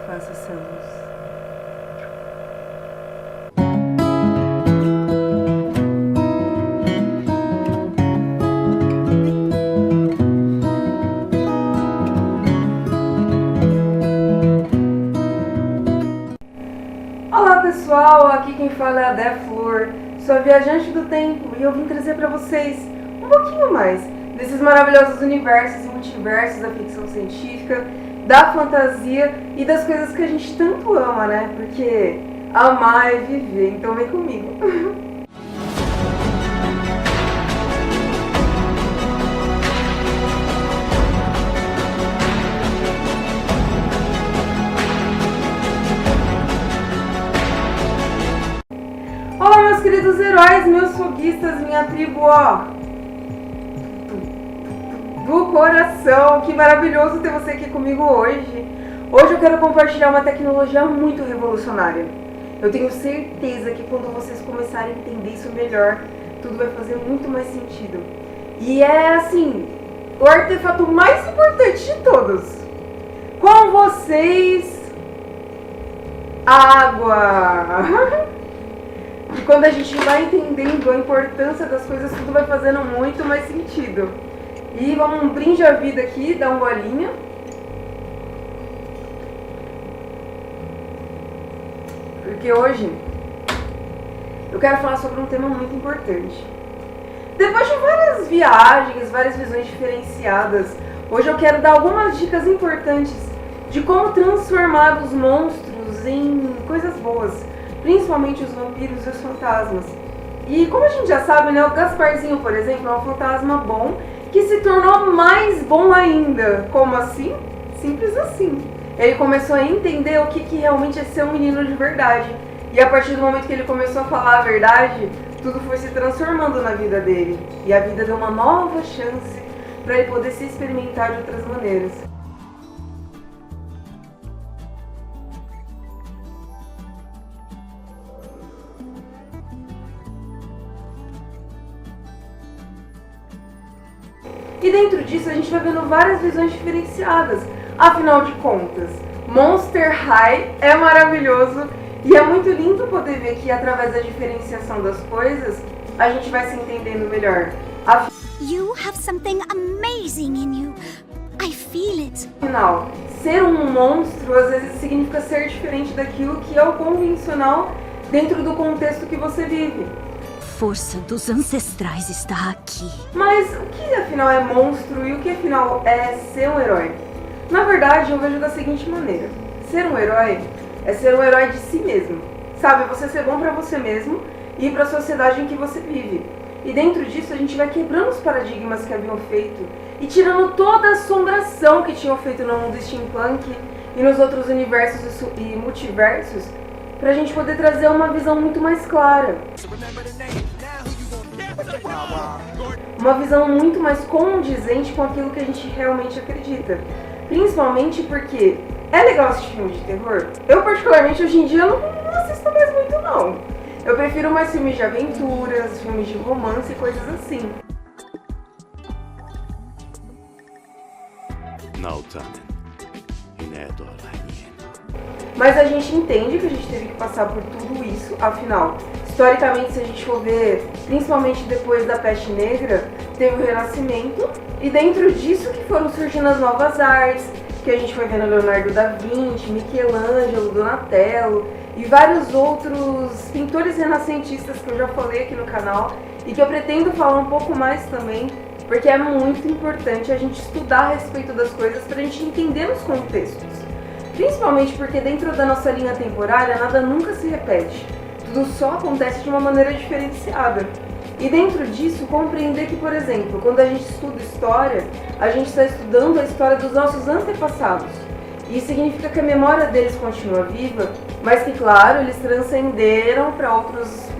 faço essa luz. Olá pessoal, aqui quem fala é a Deflor, sou a viajante do tempo e eu vim trazer para vocês um pouquinho mais desses maravilhosos universos e multiversos da ficção científica, da fantasia e das coisas que a gente tanto ama, né? Porque amar é viver, então vem comigo. Olá meus queridos heróis, meus foguistas, minha tribo, ó, do coração, que maravilhoso ter você aqui comigo hoje. Hoje eu quero compartilhar uma tecnologia muito revolucionária. Eu tenho certeza que quando vocês começarem a entender isso melhor, tudo vai fazer muito mais sentido. E é assim, o artefato mais importante de todos. Com vocês, água! E quando a gente vai entendendo a importância das coisas, tudo vai fazendo muito mais sentido. E vamos brinde a vida aqui, dar um golinho. Porque hoje eu quero falar sobre um tema muito importante. Depois de várias viagens, várias visões diferenciadas, hoje eu quero dar algumas dicas importantes de como transformar os monstros em coisas boas. Principalmente os vampiros e os fantasmas. E como a gente já sabe, né, o Gasparzinho, por exemplo, é um fantasma bom que se tornou mais bom ainda. Como assim? Simples assim. Ele começou a entender o que realmente é ser um menino de verdade. E a partir do momento que ele começou a falar a verdade, tudo foi se transformando na vida dele. E a vida deu uma nova chance para ele poder se experimentar de outras maneiras. E dentro disso a gente vai vendo várias visões diferenciadas. Afinal de contas, Monster High é maravilhoso e é muito lindo poder ver que através da diferenciação das coisas a gente vai se entendendo melhor. You have something amazing in you. I feel it. Afinal, ser um monstro às vezes significa ser diferente daquilo que é o convencional dentro do contexto que você vive. Força dos ancestrais está aqui. Mas o que afinal é monstro e o que afinal é ser um herói? Na verdade, eu vejo da seguinte maneira. Ser um herói é ser um herói de si mesmo. Sabe, você ser bom pra você mesmo e pra sociedade em que você vive. E dentro disso a gente vai quebrando os paradigmas que haviam feito e tirando toda a assombração que tinham feito no mundo steampunk e nos outros universos e multiversos, pra gente poder trazer uma visão muito mais clara. Uma visão muito mais condizente com aquilo que a gente realmente acredita. Principalmente porque é legal assistir filme de terror. Eu particularmente hoje em dia não assisto mais muito não. Eu prefiro mais filmes de aventuras, filmes de romance e coisas assim. Mas a gente entende que a gente teve que passar por tudo isso, afinal, historicamente, se a gente for ver, principalmente depois da Peste Negra, teve o Renascimento, e dentro disso que foram surgindo as novas artes, que a gente foi vendo Leonardo da Vinci, Michelangelo, Donatello, e vários outros pintores renascentistas que eu já falei aqui no canal, e que eu pretendo falar um pouco mais também, porque é muito importante a gente estudar a respeito das coisas para a gente entender os contextos. Principalmente porque dentro da nossa linha temporária nada nunca se repete. Tudo só acontece de uma maneira diferenciada. E dentro disso, compreender que, por exemplo, quando a gente estuda história, a gente está estudando a história dos nossos antepassados. Isso significa que a memória deles continua viva, mas que, claro, eles transcenderam para outras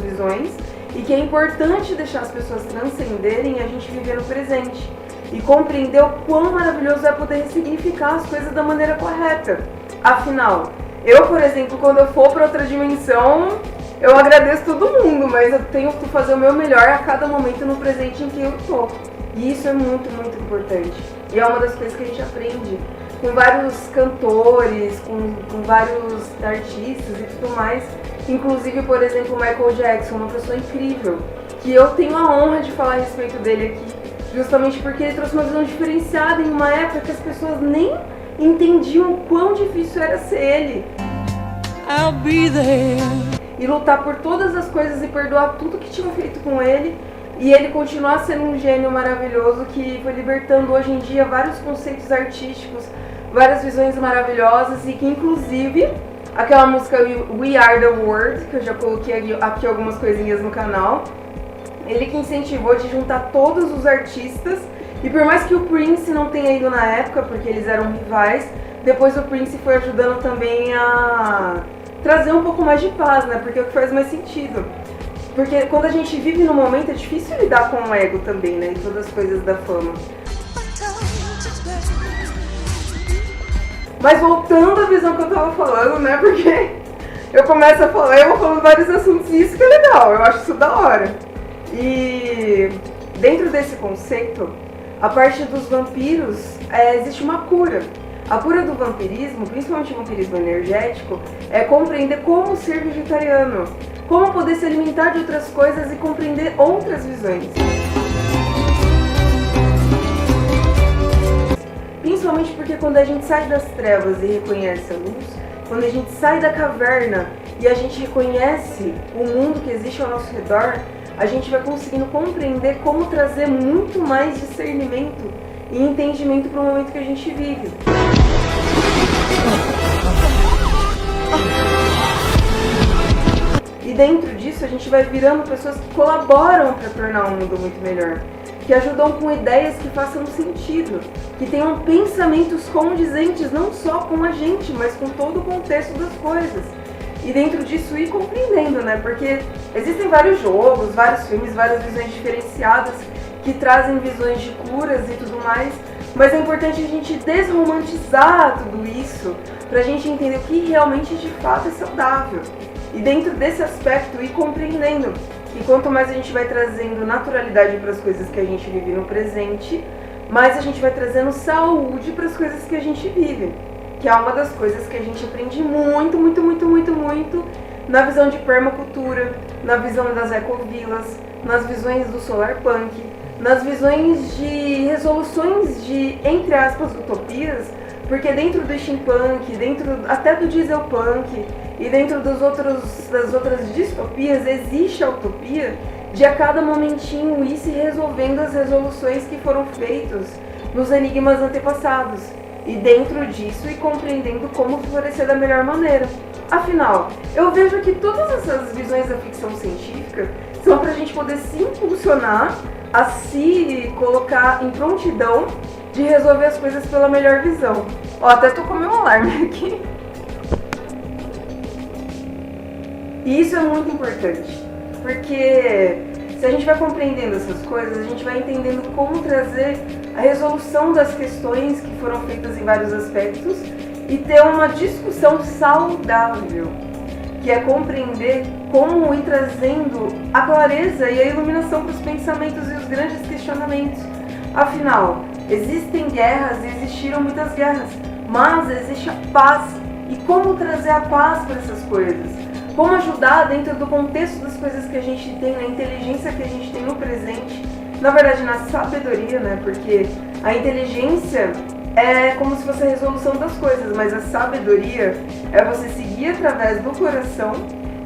visões e que é importante deixar as pessoas transcenderem e a gente viver no presente. E compreender o quão maravilhoso é poder ressignificar as coisas da maneira correta. Afinal, eu, por exemplo, quando eu for para outra dimensão, eu agradeço todo mundo, mas eu tenho que fazer o meu melhor a cada momento no presente em que eu estou. E isso é muito, muito importante. E é uma das coisas que a gente aprende, com vários cantores, com vários artistas e tudo mais. Inclusive, por exemplo, o Michael Jackson, uma pessoa incrível, que eu tenho a honra de falar a respeito dele aqui, justamente porque ele trouxe uma visão diferenciada em uma época que as pessoas nem entendiam o quão difícil era ser ele. I'll be there. E lutar por todas as coisas e perdoar tudo que tinham feito com ele. E ele continuar sendo um gênio maravilhoso que foi libertando hoje em dia vários conceitos artísticos, várias visões maravilhosas, e que inclusive aquela música We Are The World, que eu já coloquei aqui algumas coisinhas no canal, ele que incentivou de juntar todos os artistas. E por mais que o Prince não tenha ido na época, porque eles eram rivais, depois o Prince foi ajudando também a trazer um pouco mais de paz, né? Porque é o que faz mais sentido. Porque quando a gente vive no momento é difícil lidar com o ego também, né? E todas as coisas da fama. Mas voltando à visão que eu tava falando, né? Porque eu começo a falar e eu vou falando vários assuntos e isso que é legal, eu acho isso da hora. E dentro desse conceito, a parte dos vampiros, existe uma cura. A cura do vampirismo, principalmente o vampirismo energético, é compreender como ser vegetariano, como poder se alimentar de outras coisas e compreender outras visões. Principalmente porque quando a gente sai das trevas e reconhece a luz, quando a gente sai da caverna e a gente reconhece o mundo que existe ao nosso redor, a gente vai conseguindo compreender como trazer muito mais discernimento e entendimento para o momento que a gente vive. E dentro disso a gente vai virando pessoas que colaboram para tornar o mundo muito melhor, que ajudam com ideias que façam sentido, que tenham pensamentos condizentes não só com a gente, mas com todo o contexto das coisas. E dentro disso ir compreendendo, né? Porque existem vários jogos, vários filmes, várias visões diferenciadas que trazem visões de curas e tudo mais, mas é importante a gente desromantizar tudo isso pra gente entender o que realmente de fato é saudável. E dentro desse aspecto ir compreendendo que quanto mais a gente vai trazendo naturalidade para as coisas que a gente vive no presente, mais a gente vai trazendo saúde para as coisas que a gente vive. Que é uma das coisas que a gente aprende muito na visão de permacultura, na visão das ecovilas, nas visões do solar punk, nas visões de resoluções de, entre aspas, utopias, porque dentro do steampunk, dentro até do dieselpunk e dentro das outras distopias existe a utopia de a cada momentinho ir se resolvendo as resoluções que foram feitas nos enigmas antepassados. E dentro disso ir compreendendo como florescer da melhor maneira. Afinal, eu vejo que todas essas visões da ficção científica são para a gente poder se impulsionar a se colocar em prontidão de resolver as coisas pela melhor visão. Ó, até tô com meu alarme aqui. E isso é muito importante, porque se a gente vai compreendendo essas coisas, a gente vai entendendo como trazer a resolução das questões que foram feitas em vários aspectos e ter uma discussão saudável, que é compreender como ir trazendo a clareza e a iluminação para os pensamentos e os grandes questionamentos. Afinal, existem guerras e existiram muitas guerras, mas existe a paz. E como trazer a paz para essas coisas? Como ajudar dentro do contexto das coisas que a gente tem, na inteligência que a gente tem no presente, na verdade na sabedoria, né? Porque a inteligência é como se fosse a resolução das coisas, mas a sabedoria é você seguir através do coração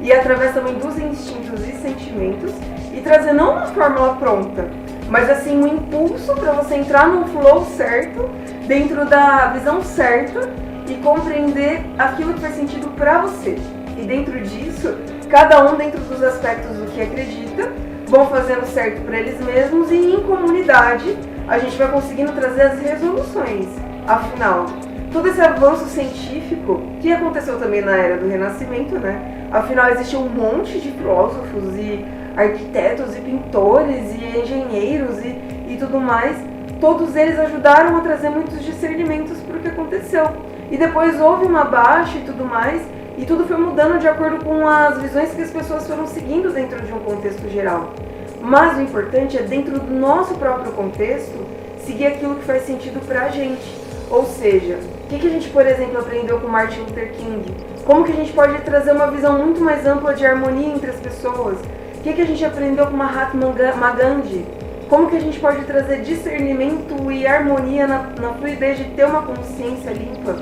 e através também dos instintos e sentimentos e trazer não uma fórmula pronta, mas assim um impulso para você entrar no flow certo, dentro da visão certa e compreender aquilo que faz sentido para você. E dentro disso, cada um dentro dos aspectos do que acredita, vão fazendo certo para eles mesmos e em comunidade a gente vai conseguindo trazer as resoluções. Afinal, todo esse avanço científico, que aconteceu também na era do Renascimento, né? Afinal, existe um monte de filósofos e arquitetos e pintores e engenheiros e tudo mais. Todos eles ajudaram a trazer muitos discernimentos para o que aconteceu. E depois houve uma baixa e tudo mais, e tudo foi mudando de acordo com as visões que as pessoas foram seguindo dentro de um contexto geral. Mas o importante é, dentro do nosso próprio contexto, seguir aquilo que faz sentido pra gente. Ou seja, O que a gente, por exemplo, aprendeu com Martin Luther King? Como que a gente pode trazer uma visão muito mais ampla de harmonia entre as pessoas? O que a gente aprendeu com Mahatma Gandhi? Como que a gente pode trazer discernimento e harmonia na fluidez de ter uma consciência limpa?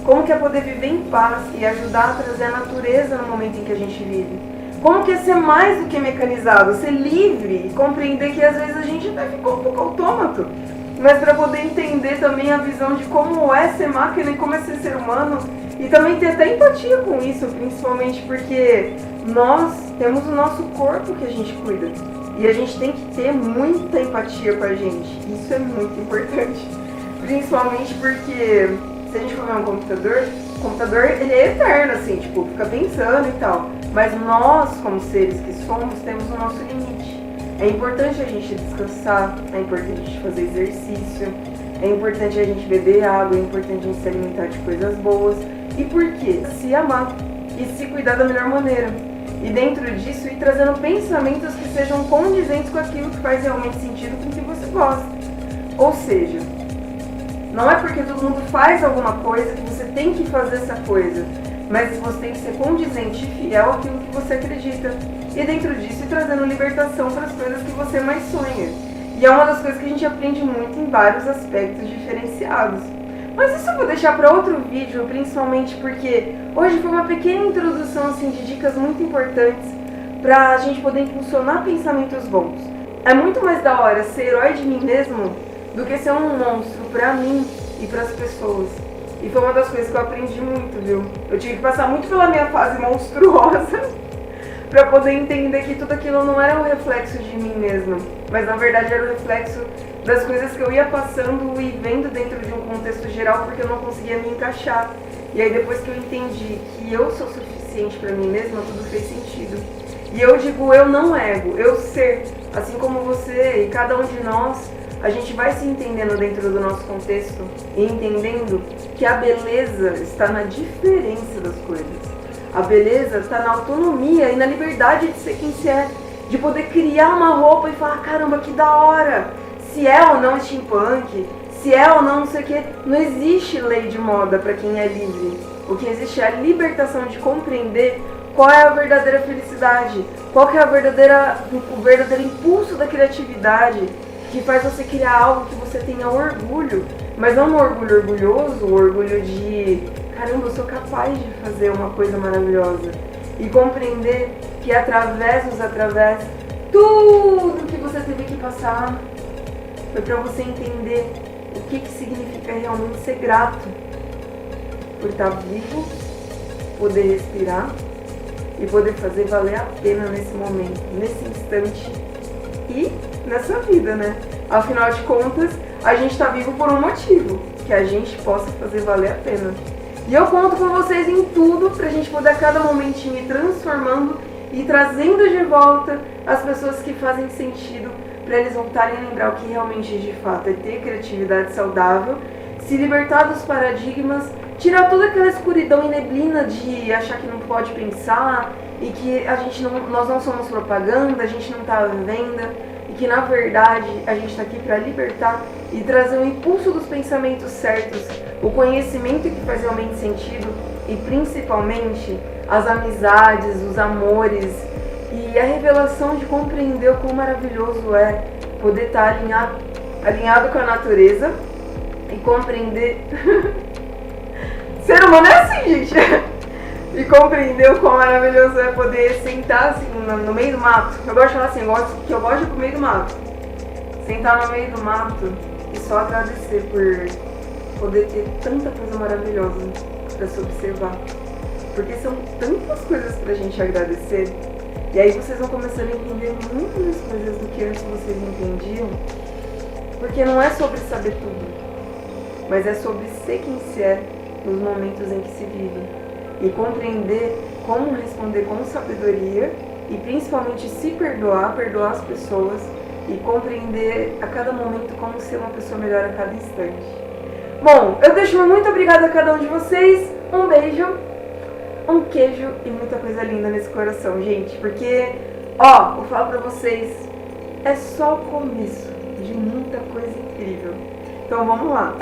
Como que é poder viver em paz e ajudar a trazer a natureza no momento em que a gente vive? Como que é ser mais do que mecanizado, ser livre e compreender que às vezes a gente até ficou um pouco autômato, mas para poder entender também a visão de como é ser máquina e como é ser ser humano e também ter até empatia com isso, principalmente porque nós temos o nosso corpo que a gente cuida e a gente tem que ter muita empatia com a gente, isso é muito importante, principalmente porque se a gente for ver um computador, o computador ele é eterno, assim, tipo, fica pensando e tal. Mas nós, como seres que somos, temos o nosso limite. É importante a gente descansar, é importante a gente fazer exercício, é importante a gente beber água, é importante a gente se alimentar de coisas boas. E por quê? Se amar e se cuidar da melhor maneira. E dentro disso, ir trazendo pensamentos que sejam condizentes com aquilo que faz realmente sentido com o que você gosta. Ou seja, não é porque todo mundo faz alguma coisa que você tem que fazer essa coisa, mas você tem que ser condizente e fiel àquilo que você acredita. E dentro disso, ir trazendo libertação para as coisas que você mais sonha. E é uma das coisas que a gente aprende muito em vários aspectos diferenciados. Mas isso eu vou deixar para outro vídeo, principalmente porque hoje foi uma pequena introdução assim, de dicas muito importantes para a gente poder impulsionar pensamentos bons. É muito mais da hora ser herói de mim mesmo do que ser um monstro pra mim e pras pessoas. E foi uma das coisas que eu aprendi muito, viu? Eu tive que passar muito pela minha fase monstruosa pra poder entender que tudo aquilo não era um reflexo de mim mesma, mas na verdade era um reflexo das coisas que eu ia passando e vendo dentro de um contexto geral porque eu não conseguia me encaixar. E aí depois que eu entendi que eu sou suficiente pra mim mesma, tudo fez sentido. E eu digo eu não ego, eu ser, assim como você e cada um de nós, a gente vai se entendendo dentro do nosso contexto e entendendo que a beleza está na diferença das coisas. A beleza está na autonomia e na liberdade de ser quem se é, de poder criar uma roupa e falar, caramba, que da hora! Se é ou não steampunk, se é ou não sei o que, não existe lei de moda para quem é livre. O que existe é a libertação de compreender qual é a verdadeira felicidade, qual que é o verdadeiro impulso da criatividade, que faz você criar algo que você tenha orgulho, mas não um orgulho orgulhoso, um orgulho de caramba, eu sou capaz de fazer uma coisa maravilhosa. E compreender que através, tudo que você teve que passar foi para você entender o que significa realmente ser grato por estar vivo, poder respirar e poder fazer valer a pena nesse momento, nesse instante e nessa vida, né? Afinal de contas, a gente tá vivo por um motivo, que a gente possa fazer valer a pena. E eu conto com vocês em tudo pra gente poder a cada momentinho ir transformando e trazendo de volta as pessoas que fazem sentido pra eles voltarem a lembrar o que realmente de fato é ter criatividade saudável, se libertar dos paradigmas, tirar toda aquela escuridão e neblina de achar que não pode pensar e que nós não somos propaganda, a gente não tá à venda e que na verdade a gente tá aqui para libertar e trazer o impulso dos pensamentos certos, o conhecimento que faz realmente sentido e principalmente as amizades, os amores e a revelação de compreender o quão maravilhoso é poder estar alinhado com a natureza e compreender. Ser humano é assim, gente. E compreender o quão maravilhoso é poder sentar assim no meio do mato. Eu gosto de falar assim, eu gosto de ir pro meio do mato. Sentar no meio do mato e só agradecer por poder ter tanta coisa maravilhosa pra se observar. Porque são tantas coisas pra gente agradecer. E aí vocês vão começando a entender muito mais coisas do que antes vocês entendiam. Porque não é sobre saber tudo, mas é sobre ser quem se é nos momentos em que se vive. E compreender como responder com sabedoria e principalmente se perdoar as pessoas e compreender a cada momento como ser uma pessoa melhor a cada instante. Bom, eu deixo muito obrigada a cada um de vocês, um beijo, um queijo e muita coisa linda nesse coração, gente, porque, vou falar pra vocês, é só o começo de muita coisa incrível. Então vamos lá!